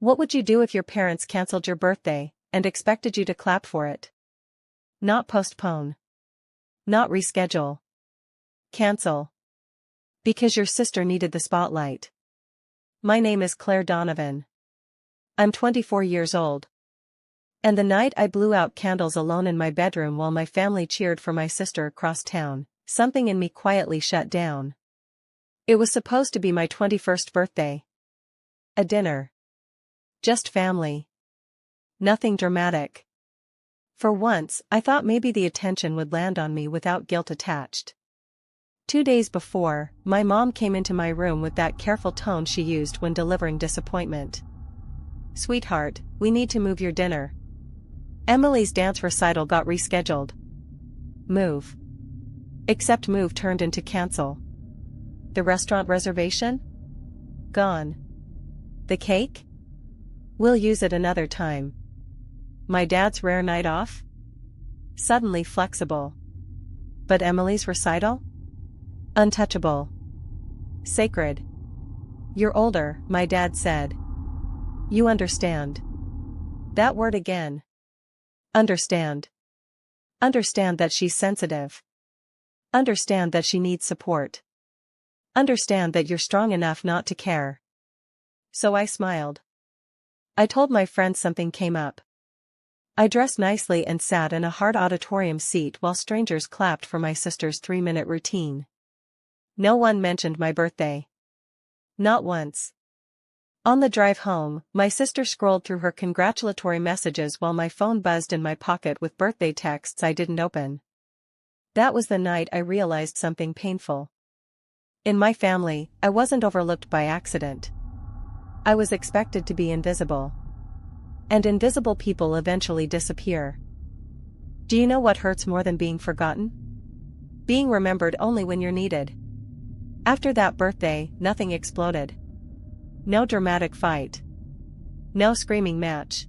What would you do if your parents canceled your birthday and expected you to clap for it? Not postpone. Not reschedule. Cancel. Because your sister needed the spotlight. My name is Claire Donovan. I'm 24 years old. And the night I blew out candles alone in my bedroom while my family cheered for my sister across town, something in me quietly shut down. It was supposed to be my 21st birthday. A dinner. Just family. Nothing dramatic. For once, I thought maybe the attention would land on me without guilt attached. 2 days before, my mom came into my room with that careful tone she used when delivering disappointment. "Sweetheart, we need to move your dinner. Emily's dance recital got rescheduled." Move. Except move turned into cancel. The restaurant reservation? Gone. The cake? We'll use it another time. My dad's rare night off? Suddenly flexible. But Emily's recital? Untouchable. Sacred. "You're older," my dad said. "You understand." That word again. Understand. Understand that she's sensitive. Understand that she needs support. Understand that you're strong enough not to care. So I smiled. I told my friend something came up. I dressed nicely and sat in a hard auditorium seat while strangers clapped for my sister's 3-minute routine. No one mentioned my birthday. Not once. On the drive home, my sister scrolled through her congratulatory messages while my phone buzzed in my pocket with birthday texts I didn't open. That was the night I realized something painful. In my family, I wasn't overlooked by accident. I was expected to be invisible. And invisible people eventually disappear. Do you know what hurts more than being forgotten? Being remembered only when you're needed. After that birthday, nothing exploded. No dramatic fight. No screaming match.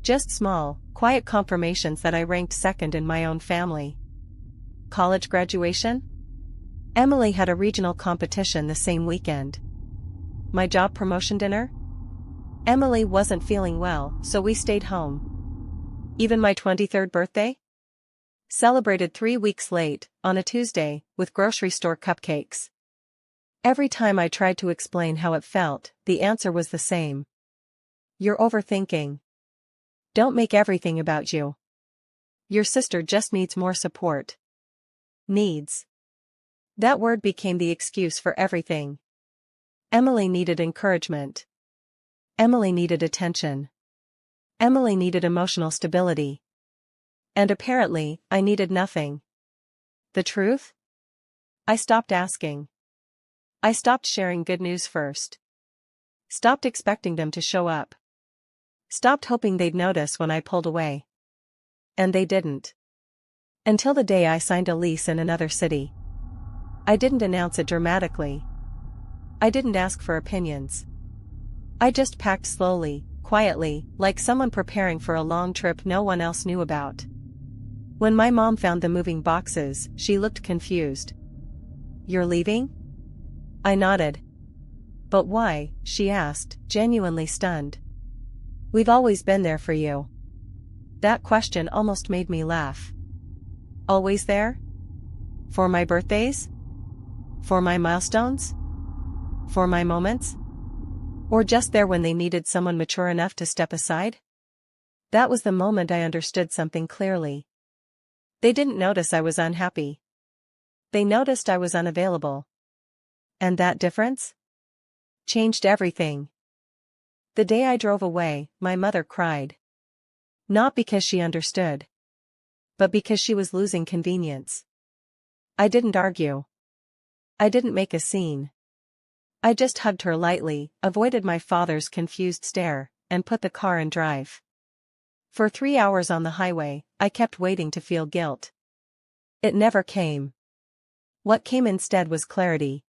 Just small, quiet confirmations that I ranked second in my own family. College graduation? Emily had a regional competition the same weekend. My job promotion dinner? Emily wasn't feeling well, so we stayed home. Even my 23rd birthday? Celebrated 3 weeks late, on a Tuesday, with grocery store cupcakes. Every time I tried to explain how it felt, the answer was the same. You're overthinking. Don't make everything about you. Your sister just needs more support. Needs. That word became the excuse for everything. Emily needed encouragement. Emily needed attention. Emily needed emotional stability. And apparently, I needed nothing. The truth? I stopped asking. I stopped sharing good news first. Stopped expecting them to show up. Stopped hoping they'd notice when I pulled away. And they didn't. Until the day I signed a lease in another city. I didn't announce it dramatically. I didn't ask for opinions. I just packed slowly, quietly, like someone preparing for a long trip no one else knew about. When my mom found the moving boxes, she looked confused. "You're leaving?" I nodded. "But why?" she asked, genuinely stunned. "We've always been there for you." That question almost made me laugh. Always there? For my birthdays? For my milestones? For my moments? Or just there when they needed someone mature enough to step aside? That was the moment I understood something clearly. They didn't notice I was unhappy. They noticed I was unavailable. And that difference? Changed everything. The day I drove away, my mother cried. Not because she understood. But because she was losing convenience. I didn't argue. I didn't make a scene. I just hugged her lightly, avoided my father's confused stare, and put the car in drive. For 3 hours on the highway, I kept waiting to feel guilt. It never came. What came instead was clarity.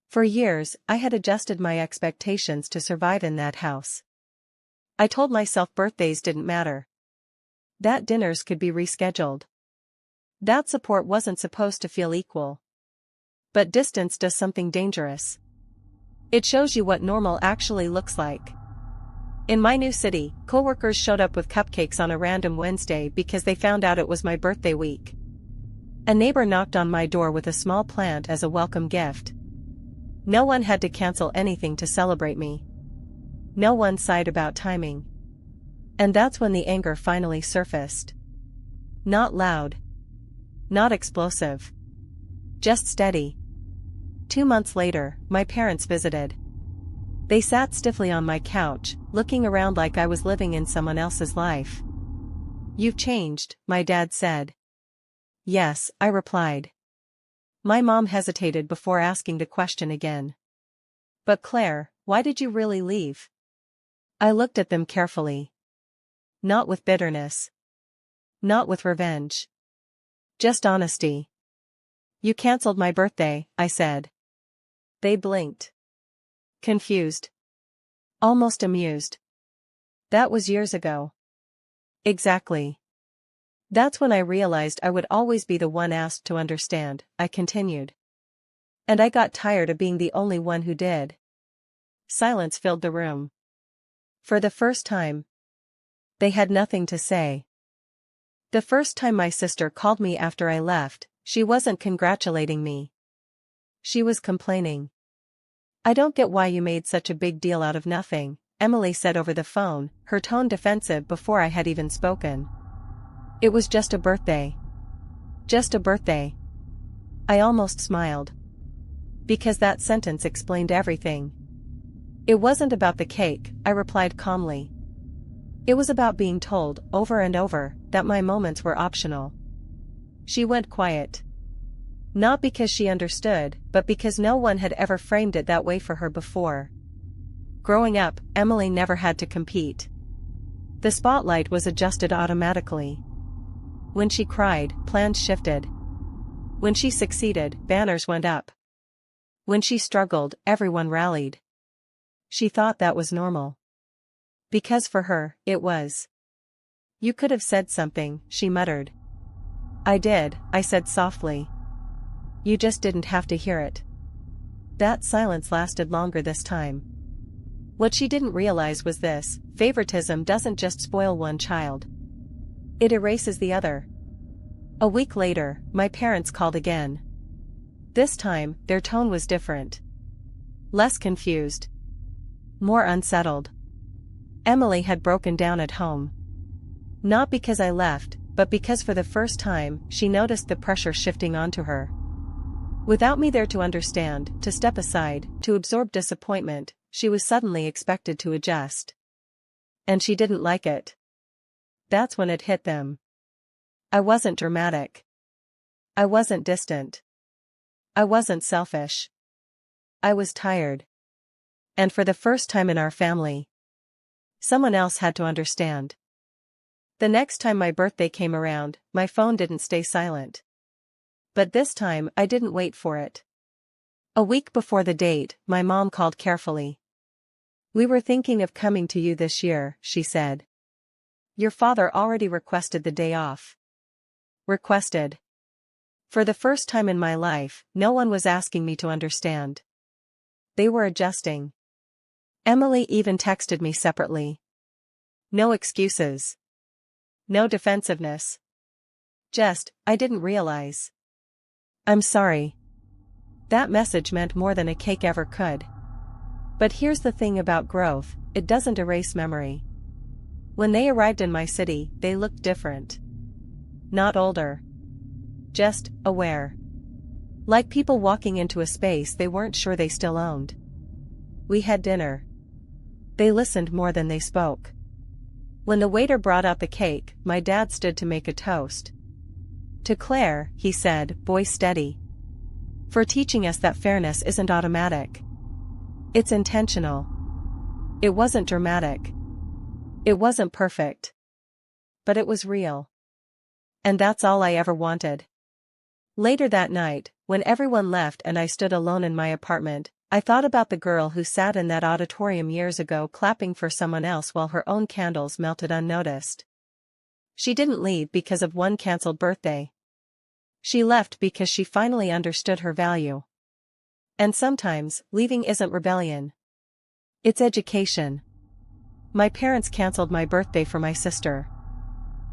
For years, I had adjusted my expectations to survive in that house. I told myself birthdays didn't matter. That dinners could be rescheduled. That support wasn't supposed to feel equal. But distance does something dangerous. It shows you what normal actually looks like. In my new city, coworkers showed up with cupcakes on a random Wednesday because they found out it was my birthday week. A neighbor knocked on my door with a small plant as a welcome gift. No one had to cancel anything to celebrate me. No one sighed about timing. And that's when the anger finally surfaced. Not loud. Not explosive. Just steady. 2 months later, my parents visited. They sat stiffly on my couch, looking around like I was living in someone else's life. "You've changed," my dad said. "Yes," I replied. My mom hesitated before asking the question again. "But Claire, why did you really leave?" I looked at them carefully. Not with bitterness. Not with revenge. Just honesty. "You canceled my birthday," I said. They blinked. Confused. Almost amused. "That was years ago." "Exactly. That's when I realized I would always be the one asked to understand," I continued. "And I got tired of being the only one who did." Silence filled the room. For the first time, they had nothing to say. The first time my sister called me after I left, she wasn't congratulating me. She was complaining. "I don't get why you made such a big deal out of nothing," Emily said over the phone, her tone defensive before I had even spoken. "It was just a birthday." Just a birthday. I almost smiled. Because that sentence explained everything. "It wasn't about the cake," I replied calmly. "It was about being told, over and over, that my moments were optional." She went quiet. Not because she understood, but because no one had ever framed it that way for her before. Growing up, Emily never had to compete. The spotlight was adjusted automatically. When she cried, plans shifted. When she succeeded, banners went up. When she struggled, everyone rallied. She thought that was normal. Because for her, it was. "You could have said something," she muttered. "I did," I said softly. "You just didn't have to hear it." That silence lasted longer this time. What she didn't realize was this: favoritism doesn't just spoil one child. It erases the other. A week later, my parents called again. This time, their tone was different. Less confused. More unsettled. Emily had broken down at home. Not because I left, but because for the first time, she noticed the pressure shifting onto her. Without me there to understand, to step aside, to absorb disappointment, she was suddenly expected to adjust. And she didn't like it. That's when it hit them. I wasn't dramatic. I wasn't distant. I wasn't selfish. I was tired. And for the first time in our family, someone else had to understand. The next time my birthday came around, my phone didn't stay silent. But this time, I didn't wait for it. A week before the date, my mom called carefully. "We were thinking of coming to you this year," she said. "Your father already requested the day off." Requested. For the first time in my life, no one was asking me to understand. They were adjusting. Emily even texted me separately. No excuses. No defensiveness. Just, "I didn't realize. I'm sorry." That message meant more than a cake ever could. But here's the thing about growth: it doesn't erase memory. When they arrived in my city, they looked different. Not older. Just aware. Like people walking into a space they weren't sure they still owned. We had dinner. They listened more than they spoke. When the waiter brought out the cake, my dad stood to make a toast. "To Claire," he said, voice steady. "For teaching us that fairness isn't automatic. It's intentional." It wasn't dramatic. It wasn't perfect. But it was real. And that's all I ever wanted. Later that night, when everyone left and I stood alone in my apartment, I thought about the girl who sat in that auditorium years ago clapping for someone else while her own candles melted unnoticed. She didn't leave because of one cancelled birthday. She left because she finally understood her value. And sometimes, leaving isn't rebellion. It's education. My parents canceled my birthday for my sister.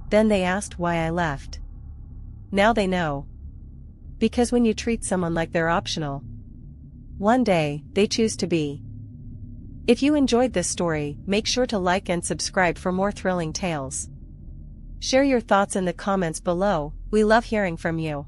Then they asked why I left. Now they know. Because when you treat someone like they're optional, one day, they choose to be. If you enjoyed this story, make sure to like and subscribe for more thrilling tales. Share your thoughts in the comments below, we love hearing from you.